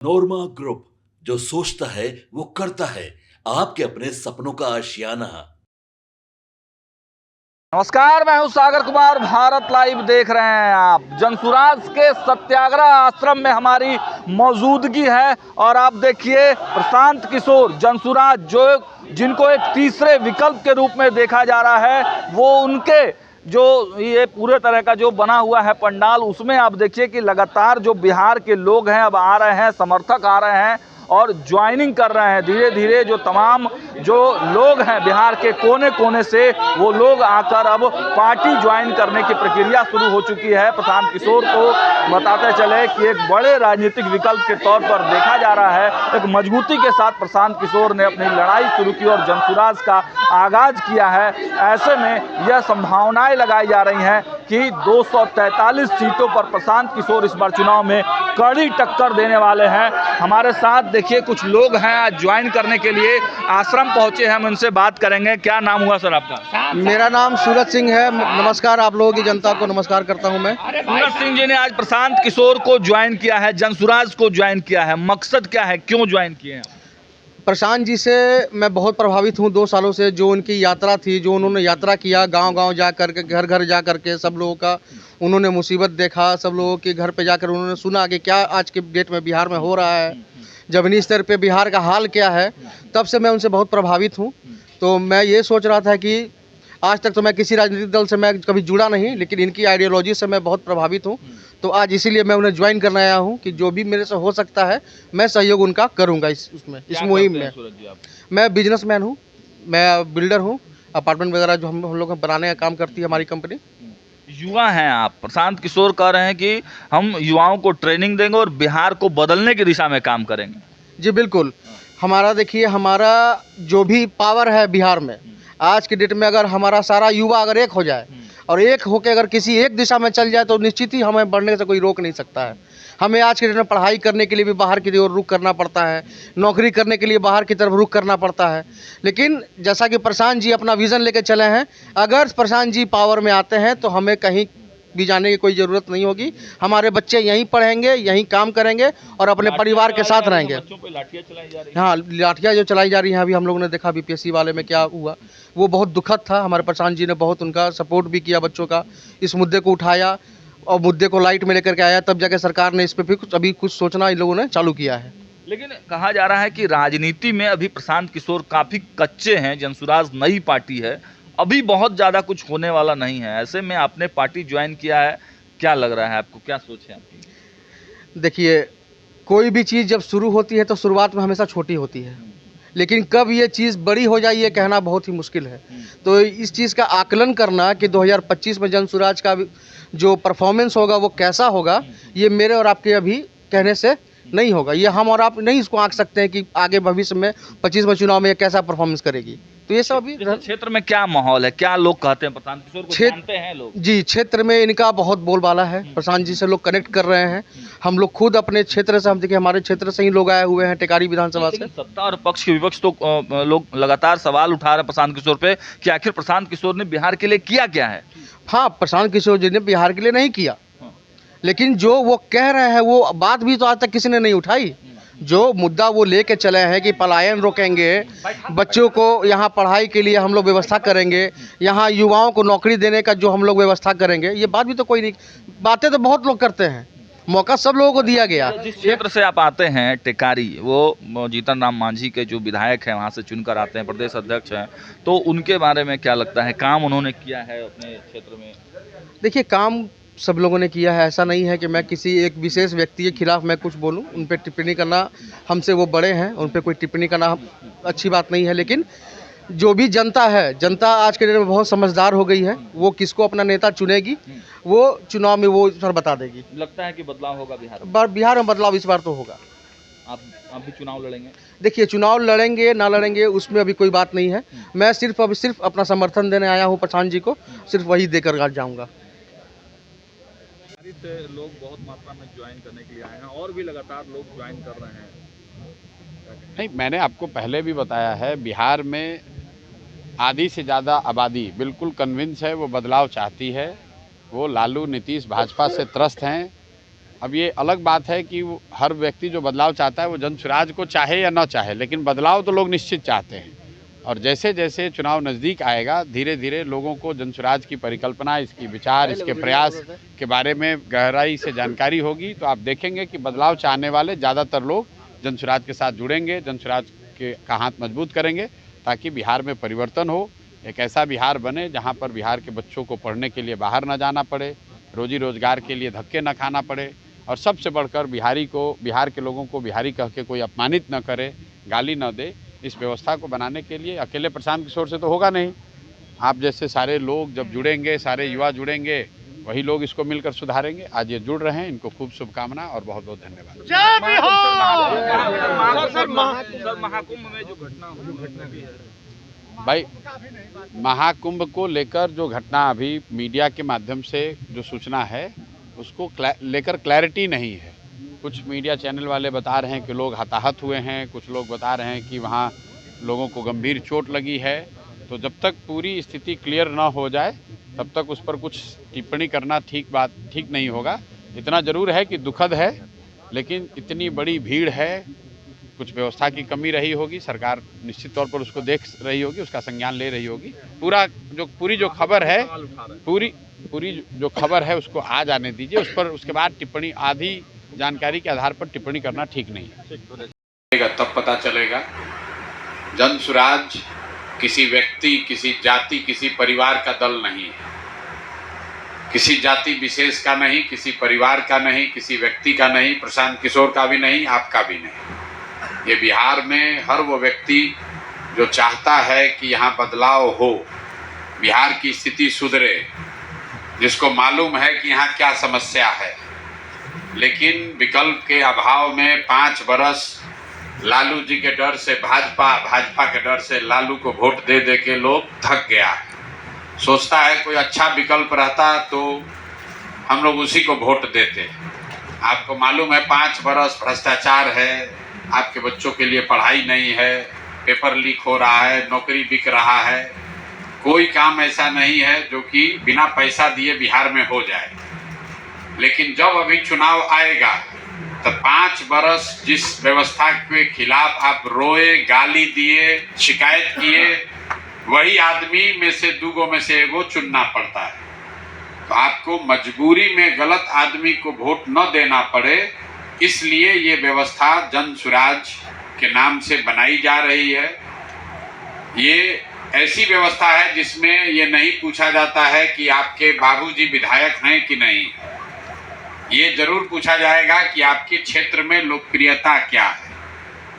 नोरमा group, जो सोचता है वो करता है। आपके अपने सपनों का आशियाना। नमस्कार, मैं हूं सागर कुमार। भारत लाइव देख रहे हैं आप। जनसुराज के सत्याग्रह आश्रम में हमारी मौजूदगी है और आप देखिए प्रशांत किशोर जनसुराज जिनको एक तीसरे विकल्प के रूप में देखा जा रहा है, वो उनके जो ये पूरे तरह का जो बना हुआ है पंडाल, उसमें आप देखिए कि लगातार जो बिहार के लोग हैं अब आ रहे हैं, समर्थक आ रहे हैं और ज्वाइनिंग कर रहे हैं। धीरे धीरे जो तमाम जो लोग हैं बिहार के कोने कोने से, वो लोग आकर अब पार्टी ज्वाइन करने की प्रक्रिया शुरू हो चुकी है। प्रशांत किशोर को बताते चले कि एक बड़े राजनीतिक विकल्प के तौर पर देखा जा रहा है। एक मजबूती के साथ प्रशांत किशोर ने अपनी लड़ाई शुरू की और जनसुराज का आगाज किया है। ऐसे में यह संभावनाएं लगाई जा रही हैं कि 243 सीटों पर प्रशांत किशोर इस बार चुनाव में कड़ी टक्कर देने वाले हैं। हमारे साथ देखिए कुछ लोग हैं आज ज्वाइन करने के लिए आश्रम पहुंचे हैं, हम उनसे बात करेंगे। क्या नाम हुआ सर आपका? मेरा नाम सूरज सिंह है। नमस्कार, आप लोगों की जनता को नमस्कार करता हूं मैं। सूरज सिंह जी ने आज प्रशांत किशोर को ज्वाइन किया है, जनसुराज को ज्वाइन किया है। मकसद क्या है, क्यों ज्वाइन किए हैं? प्रशांत जी से मैं बहुत प्रभावित हूं 2 सालों से। जो उनकी यात्रा थी, जो उन्होंने यात्रा किया, गांव-गांव जा कर के, घर-घर जा कर के सब लोगों का उन्होंने मुसीबत देखा। सब लोगों के घर पे जाकर उन्होंने सुना कि क्या आज के डेट में बिहार में हो रहा है, ज़मीनी स्तर पे बिहार का हाल क्या है। तब से मैं उनसे बहुत प्रभावित हूँ। तो मैं ये सोच रहा था कि आज तक तो मैं किसी राजनीतिक दल से मैं कभी जुड़ा नहीं, लेकिन इनकी आइडियोलॉजी से मैं बहुत प्रभावित हूँ। तो आज इसीलिए मैं उन्हें ज्वाइन करने आया हूँ कि जो भी मेरे से हो सकता है मैं सहयोग उनका करूँगा इस मुहिम में। मैं बिजनेसमैन हूँ, मैं बिल्डर हूँ। अपार्टमेंट वगैरह जो हम लोग बनाने का काम करती है हमारी कंपनी। युवा हैं आप। प्रशांत किशोर कह रहे हैं कि हम युवाओं को ट्रेनिंग देंगे और बिहार को बदलने की दिशा में काम करेंगे। जी बिल्कुल। हमारा देखिए, हमारा जो भी पावर है बिहार में आज के डेट में, अगर हमारा सारा युवा अगर एक हो जाए और एक होकर अगर किसी एक दिशा में चल जाए तो निश्चित ही हमें बढ़ने से कोई रोक नहीं सकता है। हमें आज के डेट में पढ़ाई करने के लिए भी बाहर की ओर रुख करना पड़ता है, नौकरी करने के लिए बाहर की तरफ रुख करना पड़ता है। लेकिन जैसा कि प्रशांत जी अपना विज़न लेकर चले हैं, अगर प्रशांत जी पावर में आते हैं तो हमें कहीं भी जाने की कोई ज़रूरत नहीं होगी। हमारे बच्चे यहीं पढ़ेंगे, यहीं काम करेंगे और अपने परिवार के साथ रहेंगे। बच्चों पे लाठियां चलाई जा रही हाँ, लाठियाँ जो चलाई जा रही हैं, अभी हम लोगों ने देखा बीपीएससी वाले में क्या हुआ, वो बहुत दुखद था। हमारे प्रशांत जी ने बहुत उनका सपोर्ट भी किया, बच्चों का इस मुद्दे को उठाया और मुद्दे को लाइट में लेकर के आया। तब जाके सरकार ने इस पे भी कुछ सोचना इन लोगों ने चालू किया है। लेकिन कहा जा रहा है कि राजनीति में अभी प्रशांत किशोर काफी कच्चे हैं। जनसुराज नई पार्टी है, अभी बहुत ज्यादा कुछ होने वाला नहीं है। ऐसे में आपने पार्टी ज्वाइन किया है, क्या लग रहा है आपको, क्या सोच है आपकी? देखिए, कोई भी चीज़ जब शुरू होती है तो शुरुआत में हमेशा छोटी होती है, लेकिन कब ये चीज़ बड़ी हो जाए ये कहना बहुत ही मुश्किल है। तो इस चीज़ का आकलन करना कि 2025 में जनसुराज का जो परफॉर्मेंस होगा वो कैसा होगा, ये मेरे और आपके अभी कहने से नहीं होगा। ये हम और आप नहीं इसको आंक सकते हैं कि आगे भविष्य में 25 में चुनाव में ये कैसा परफॉर्मेंस करेगी। तो ये सब अभी क्षेत्र में क्या माहौल है, क्या लोग कहते हैं प्रशांत किशोर को जानते हैं लोग? जी, क्षेत्र में इनका बहुत बोलबाला है। प्रशांत जी से लोग कनेक्ट कर रहे हैं। हम लोग खुद अपने क्षेत्र से, हम देखिए हमारे क्षेत्र से ही लोग आए हुए हैं, टेकारी विधानसभा से। सत्ता और पक्ष के विपक्ष तो लोग लगातार सवाल उठा रहे हैं प्रशांत किशोर पे कि आखिर प्रशांत किशोर ने बिहार के लिए किया क्या है। हाँ, प्रशांत किशोर जी ने बिहार के लिए नहीं किया, लेकिन जो वो कह रहे हैं वो बात भी तो आज तक किसी ने नहीं उठाई। जो मुद्दा वो लेके चले हैं कि पलायन रोकेंगे, बच्चों को यहाँ पढ़ाई के लिए हम लोग व्यवस्था करेंगे, यहाँ युवाओं को नौकरी देने का जो हम लोग व्यवस्था करेंगे, ये बात भी तो कोई नहीं। बातें तो बहुत लोग करते हैं, मौका सब लोगों को दिया गया। जिस क्षेत्र से आप आते हैं टेकारी, वो जीतन राम मांझी के जो विधायक हैं वहाँ से चुनकर आते हैं, प्रदेश अध्यक्ष हैं, तो उनके बारे में क्या लगता है, काम उन्होंने किया है अपने क्षेत्र में? देखिए, काम सब लोगों ने किया है। ऐसा नहीं है कि मैं किसी एक विशेष व्यक्ति के खिलाफ मैं कुछ बोलूं, उन पे टिप्पणी करना, हमसे वो बड़े हैं, उन पे कोई टिप्पणी करना अच्छी बात नहीं है। लेकिन जो भी जनता है, जनता आज के डेट में बहुत समझदार हो गई है। वो किसको अपना नेता चुनेगी वो चुनाव में वो सर बता देगी। लगता है कि बदलाव होगा बिहार में? बिहार में बदलाव इस बार तो होगा। आप भी चुनाव लड़ेंगे? देखिए, चुनाव लड़ेंगे ना लड़ेंगे उसमें अभी कोई बात नहीं है। मैं सिर्फ अपना समर्थन देने आया हूँ प्रशांत जी को, सिर्फ वही देकर जाऊँगा। लोग बहुत मात्रा में ज्वाइन करने के लिए आए हैं और भी लगातार लोग ज्वाइन कर रहे हैं। नहीं, मैंने आपको पहले भी बताया है, बिहार में आधी से ज़्यादा आबादी बिल्कुल कन्विंस है, वो बदलाव चाहती है। वो लालू नीतीश भाजपा से त्रस्त हैं अब ये अलग बात है कि हर व्यक्ति जो बदलाव चाहता है वो जन स्वराज को चाहे या ना चाहे, लेकिन बदलाव तो लोग निश्चित चाहते हैं। और जैसे जैसे चुनाव नज़दीक आएगा धीरे धीरे लोगों को जन स्वराज की परिकल्पना, इसकी विचार, इसके प्रयास के बारे में गहराई से जानकारी होगी, तो आप देखेंगे कि बदलाव चाहने वाले ज़्यादातर लोग जन स्वराज के साथ जुड़ेंगे, जन स्वराज का हाथ मजबूत करेंगे, ताकि बिहार में परिवर्तन हो, एक ऐसा बिहार बने जहाँ पर बिहार के बच्चों को पढ़ने के लिए बाहर न जाना पड़े, रोजी रोजगार के लिए धक्के न खाना पड़े, और सबसे बढ़कर बिहार के लोगों को बिहारी कह के कोई अपमानित न करे, गाली न दे। इस व्यवस्था को बनाने के लिए अकेले प्रशांत किशोर से तो होगा नहीं। आप जैसे सारे लोग जब जुड़ेंगे, सारे युवा जुड़ेंगे, वही लोग इसको मिलकर सुधारेंगे। आज ये जुड़ रहे हैं, इनको खूब शुभकामना और बहुत बहुत धन्यवाद। महाकुंभ में जो घटना भी है भाई, महाकुंभ को लेकर जो घटना अभी मीडिया के माध्यम से जो सूचना है उसको लेकर क्लैरिटी नहीं है। कुछ मीडिया चैनल वाले बता रहे हैं कि लोग हताहत हुए हैं, कुछ लोग बता रहे हैं कि वहाँ लोगों को गंभीर चोट लगी है। तो जब तक पूरी स्थिति क्लियर ना हो जाए तब तक उस पर कुछ टिप्पणी करना ठीक नहीं होगा। इतना ज़रूर है कि दुखद है, लेकिन इतनी बड़ी भीड़ है, कुछ व्यवस्था की कमी रही होगी, सरकार निश्चित तौर पर उसको देख रही होगी, उसका संज्ञान ले रही होगी। पूरी जो खबर है उसको आ जाने दीजिए, उस पर उसके बाद टिप्पणी, आधी जानकारी के आधार पर टिप्पणी करना ठीक नहीं है। तब पता चलेगा। जन स्वराज किसी व्यक्ति, किसी जाति, किसी परिवार का दल नहीं है, किसी जाति विशेष का नहीं, किसी परिवार का नहीं, किसी व्यक्ति का नहीं, प्रशांत किशोर का भी नहीं, आपका भी नहीं। ये बिहार में हर वो व्यक्ति जो चाहता है कि यहाँ बदलाव हो, बिहार की स्थिति सुधरे, जिसको मालूम है कि यहाँ क्या समस्या है, लेकिन विकल्प के अभाव में 5 बरस लालू जी के डर से, भाजपा के डर से लालू को वोट दे दे के लोग थक गया है। सोचता है कोई अच्छा विकल्प रहता तो हम लोग उसी को वोट देते। आपको मालूम है 5 बरस भ्रष्टाचार है, आपके बच्चों के लिए पढ़ाई नहीं है, पेपर लीक हो रहा है, नौकरी बिक रहा है, कोई काम ऐसा नहीं है जो कि बिना पैसा दिए बिहार में हो जाए। लेकिन जब अभी चुनाव आएगा तो 5 बरस जिस व्यवस्था के खिलाफ आप रोए, गाली दिए, शिकायत किए, वही आदमी में से 2 में से 1 चुनना पड़ता है। तो आपको मजबूरी में गलत आदमी को वोट न देना पड़े, इसलिए ये व्यवस्था जन स्वराज के नाम से बनाई जा रही है। ये ऐसी व्यवस्था है जिसमें ये नहीं पूछा जाता है कि आपके बाबूजी विधायक हैं कि नहीं, ये जरूर पूछा जाएगा कि आपके क्षेत्र में लोकप्रियता क्या है।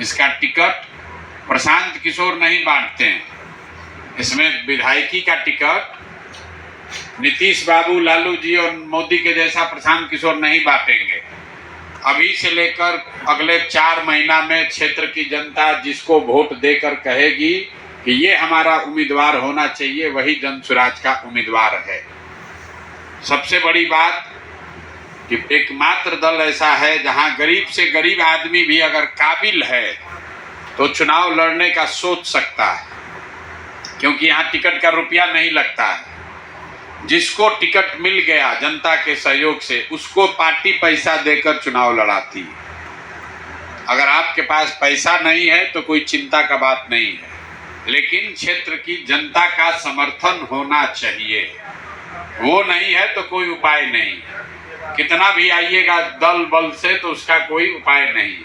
इसका टिकट प्रशांत किशोर नहीं बांटते हैं, इसमें विधायकी का टिकट नीतीश बाबू, लालू जी और मोदी के जैसा प्रशांत किशोर नहीं बांटेंगे। अभी से लेकर अगले 4 महीना में क्षेत्र की जनता जिसको वोट देकर कहेगी कि ये हमारा उम्मीदवार होना चाहिए, वही जन स्वराज का उम्मीदवार है। सबसे बड़ी बात कि एकमात्र दल ऐसा है जहां गरीब से गरीब आदमी भी अगर काबिल है तो चुनाव लड़ने का सोच सकता है, क्योंकि यहाँ टिकट का रुपया नहीं लगता है। जिसको टिकट मिल गया जनता के सहयोग से, उसको पार्टी पैसा देकर चुनाव लड़ाती है। अगर आपके पास पैसा नहीं है तो कोई चिंता का बात नहीं है, लेकिन क्षेत्र की जनता का समर्थन होना चाहिए। वो नहीं है तो कोई उपाय नहीं। कितना भी आइएगा दल बल से तो उसका कोई उपाय नहीं।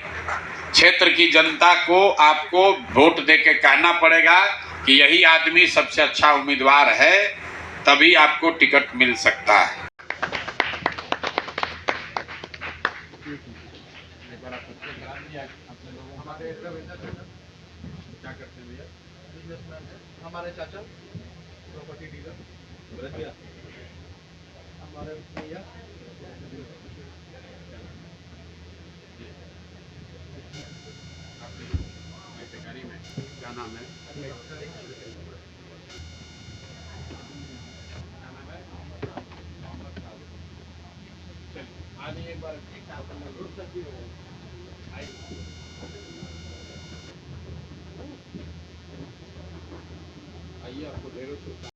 क्षेत्र की जनता को आपको वोट देके कहना पड़ेगा कि यही आदमी सबसे अच्छा उम्मीदवार है, तभी आपको टिकट मिल सकता है। हमारे चाचा प्रॉपर्टी डीलर, हमारे भैया क्या नाम है? आज एक बार आइए, आपको ढेरों शुभकामनाएं।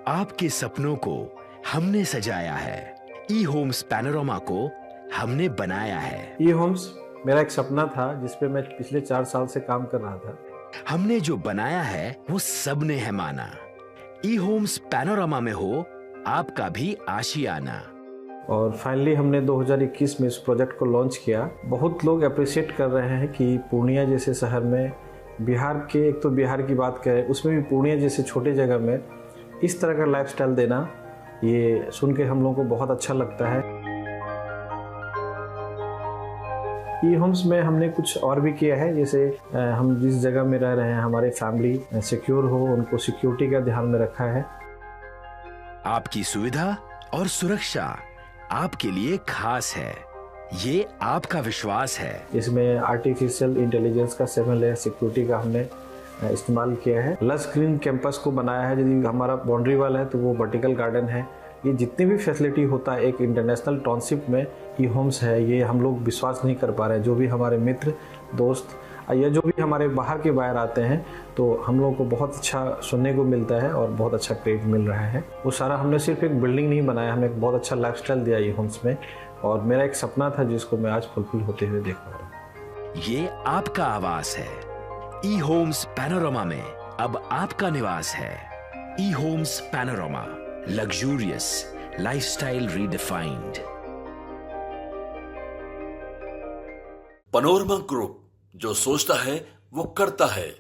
आपके सपनों को हमने सजाया है। ई होम्स पैनोरामा को हमने बनाया है। ई होम्स मेरा एक सपना था जिस पे मैं पिछले 4 साल से काम कर रहा था। हमने जो बनाया है वो सबने है माना। ई होम्स पैनोरामा में हो आपका भी आशियाना। और फाइनली हमने 2021 में इस प्रोजेक्ट को लॉन्च किया। बहुत लोग अप्रिशिएट कर रहे हैं कि पूर्णिया जैसे शहर में, बिहार के, एक तो बिहार की बात करें उसमें भी पूर्णिया जैसे छोटे जगह में इस तरह का लाइफस्टाइल देना, ये सुन के हम लोगों को बहुत अच्छा लगता है। ई होम्स में हमने कुछ और भी किया है, जैसे हम जिस जगह में रह रहे हैं हमारे फैमिली सिक्योर हो, उनको सिक्योरिटी का ध्यान में रखा है। आपकी सुविधा और सुरक्षा आपके लिए खास है, ये आपका विश्वास है। इसमें आर्टिफिशियल इंटेलिजेंस का 7 लेयर सिक्योरिटी का हमने इस्तेमाल किया है। लस ग्रीन कैंपस को बनाया है। यदि हमारा बाउंड्री वाल है तो वो वर्टिकल गार्डन है। ये जितनी भी फैसिलिटी होता है एक इंटरनेशनल टाउनशिप में ई होम्स है, ये हम लोग विश्वास नहीं कर पा रहे हैं। जो भी हमारे मित्र दोस्त या जो भी हमारे बाहर के बाहर आते हैं तो हम लोगों को बहुत अच्छा सुनने को मिलता है और बहुत अच्छा क्रेडिट मिल रहा है। वो सारा हमने सिर्फ एक बिल्डिंग नहीं बनाया, हमने एक बहुत अच्छा लाइफस्टाइल दिया ई होम्स में, और मेरा एक सपना था जिसको मैं आज फुलफिल होते हुए देख पा रहा हूँ। ये आपका आवास है। ई होम्स पैनोरामा में अब आपका निवास है। E Homes Panorama, luxurious lifestyle redefined. Panorama Group, जो सोचता है वो करता है।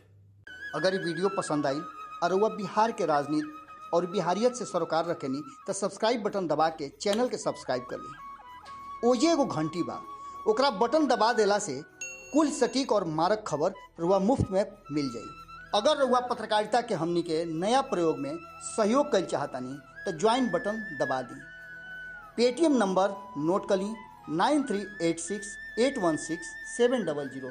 अगर ये वीडियो पसंद आई और वह बिहार के राजनीति और बिहारियत से सरोकार रखेनी तो सब्सक्राइब बटन दबा के चैनल के सब्सक्राइब कर ली। ओजे एगो घंटी बा, ओकरा बटन दबा देला से कुल सटीक और मारक खबर रुआ मुफ्त में मिल जाई। अगर रुआ पत्रकारिता के हमनी के नया प्रयोग में सहयोग कर चाहतानी तो ज्वाइन बटन दबा दी। पेटीएम नंबर नोट कर ली 9386816700।